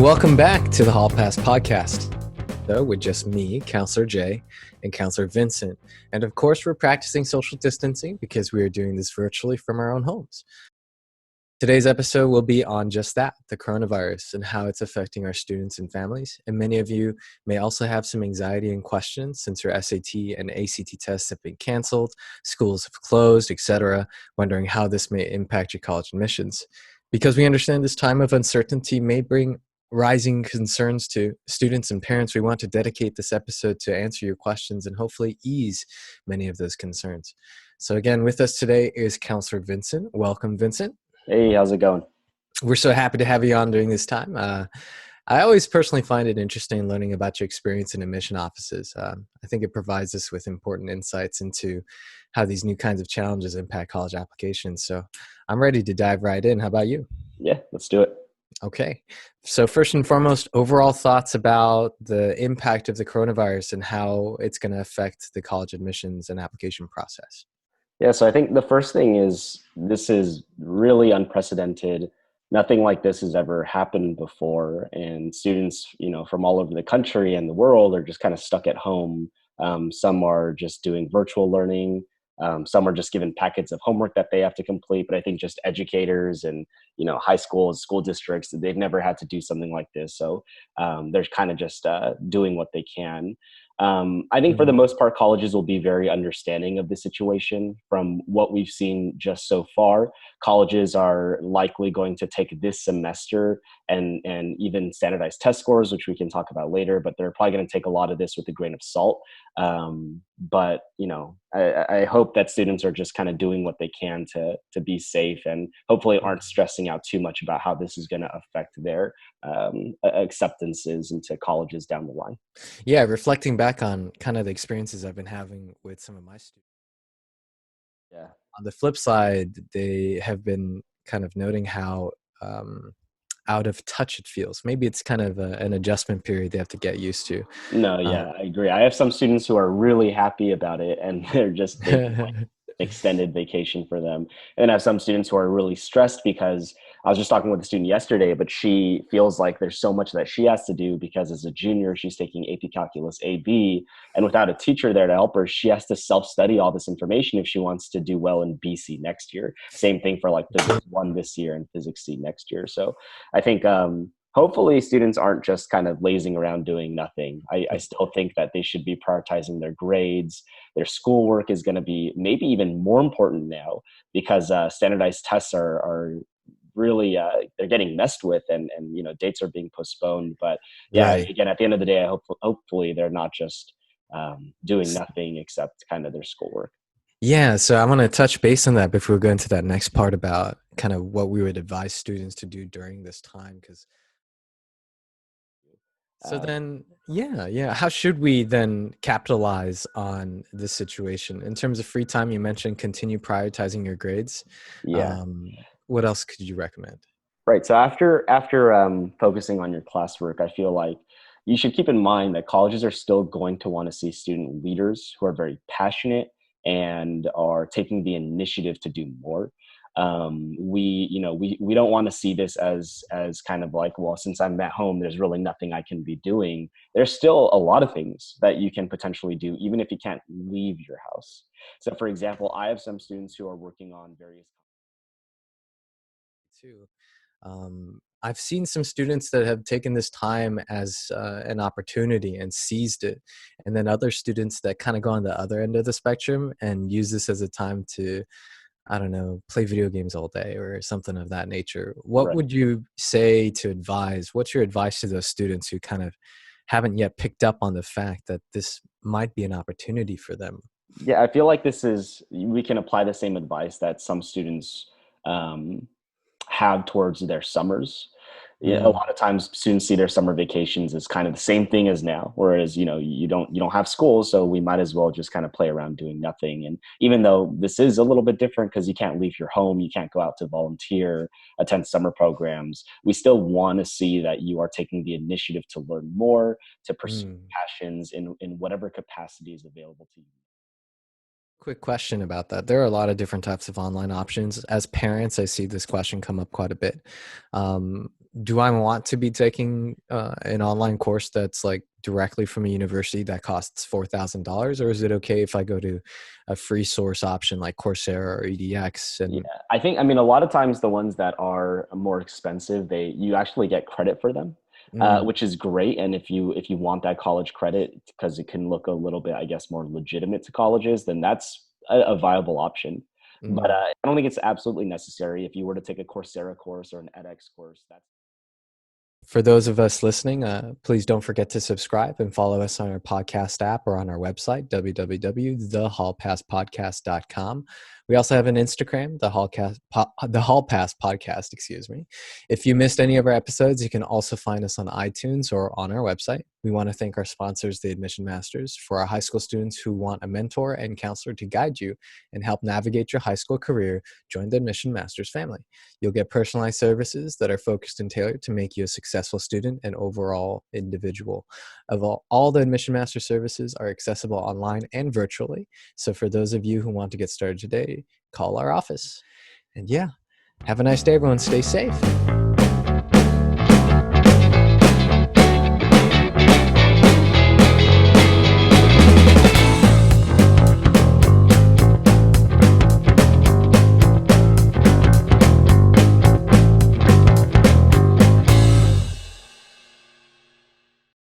welcome back to the Hall Pass podcast. So with just me, Counselor Jay, and Counselor Vincent. And of course, we're practicing social distancing because we are doing this virtually from our own homes. Today's episode will be on just that, the coronavirus and how it's affecting our students and families. And many of you may also have some anxiety and questions since your SAT and ACT tests have been canceled, schools have closed, etc., wondering how this may impact your college admissions. Because we understand this time of uncertainty may bring rising concerns to students and parents, we want to dedicate this episode to answer your questions and hopefully ease many of those concerns. So again, with us today is Counselor Vincent. Welcome, Vincent. Hey, how's it going? We're so happy to have you on during this time. I always personally find it interesting learning about your experience in admission offices. I think it provides us with important insights into how these new kinds of challenges impact college applications. So I'm ready to dive right in. How about you? Yeah, let's do it. Okay. So first and foremost, overall thoughts about the impact of the coronavirus and how it's going to affect the college admissions and application process. Yeah, so I think the first thing is this is really unprecedented. Nothing like this has ever happened before, and students, from all over the country and the world are just kind of stuck at home. Some are just doing virtual learning. Some are just given packets of homework that they have to complete. But I think just educators and high schools, school districts, they've never had to do something like this. So they're kind of just doing what they can. I think for the most part, colleges will be very understanding of the situation. From what we've seen just so far, colleges are likely going to take this semester and even standardized test scores, which we can talk about later, but they're probably going to take a lot of this with a grain of salt. But I hope that students are just kind of doing what they can to be safe, and hopefully aren't stressing out too much about how this is going to affect their acceptances into colleges down the line. Yeah, reflecting back on kind of the experiences I've been having with some of my students. Yeah. On the flip side, they have been kind of noting how out of touch it feels. Maybe it's kind of an adjustment period they have to get used to. No, yeah, I agree. I have some students who are really happy about it, and they're just taking like extended vacation for them. And then I have some students who are really stressed because I was just talking with a student yesterday, but she feels like there's so much that she has to do because as a junior, she's taking AP Calculus AB, and without a teacher there to help her, she has to self-study all this information if she wants to do well in BC next year. Same thing for like Physics 1 this year and Physics C next year. So I think hopefully students aren't just kind of lazing around doing nothing. I still think that they should be prioritizing their grades. Their schoolwork is going to be maybe even more important now because standardized tests are really they're getting messed with, and dates are being postponed. But yeah, Right. again, at the end of the day, hopefully they're not just doing nothing except kind of their schoolwork. Yeah, so I want to touch base on that before we go into that next part about kind of what we would advise students to do during this time. Because so Um, then, yeah. How should we then capitalize on this situation in terms of free time? You mentioned continue prioritizing your grades. yeah. Um, what else could you recommend? Right. So after focusing on your classwork, I feel like you should keep in mind that colleges are still going to want to see student leaders who are very passionate and are taking the initiative to do more. We don't want to see this as kind of like, well, since I'm at home, there's really nothing I can be doing. There's still a lot of things that you can potentially do, even if you can't leave your house. So, for example, I have some students who are working on various Too. I've seen some students that have taken this time as an opportunity and seized it, and then other students that kind of go on the other end of the spectrum and use this as a time to, I don't know, play video games all day or something of that nature. What right. would you say to advise? What's your advice to those students who kind of haven't yet picked up on the fact that this might be an opportunity for them? Yeah, I feel like we can apply the same advice that some students um, have towards their summers. Yeah, a Mm, lot of times students see their summer vacations as kind of the same thing as now, whereas you don't have school, so we might as well just kind of play around doing nothing. And even though this is a little bit different because you can't leave your home, you can't go out to volunteer, attend summer programs, we still want to see that you are taking the initiative to learn more, to pursue mm. passions in whatever capacity is available to you. Quick question about that. There are a lot of different types of online options. As parents, I see this question come up quite a bit. do I want to be taking an online course that's like directly from a university that costs $4,000, or is it okay if I go to a free source option like Coursera or EDX? Yeah, And I mean, a lot of times the ones that are more expensive, you actually get credit for them, mm, which is great. And if you want that college credit because it can look a little bit, I guess, more legitimate to colleges, then that's a viable option. But mm. I don't think it's absolutely necessary. If you were to take a Coursera course or an edX course, that's For those of us listening, please don't forget to subscribe and follow us on our podcast app or on our website, www.thehallpasspodcast.com. We also have an Instagram, the Hall Pass Podcast, excuse me. If you missed any of our episodes, you can also find us on iTunes or on our website. We want to thank our sponsors, the Admission Masters, for our high school students who want a mentor and counselor to guide you and help navigate your high school career. Join the Admission Masters family. You'll get personalized services that are focused and tailored to make you a successful student and overall individual. Of all the Admission Master services are accessible online and virtually. So for those of you who want to get started today, call our office. And yeah, have a nice day, everyone. Stay safe.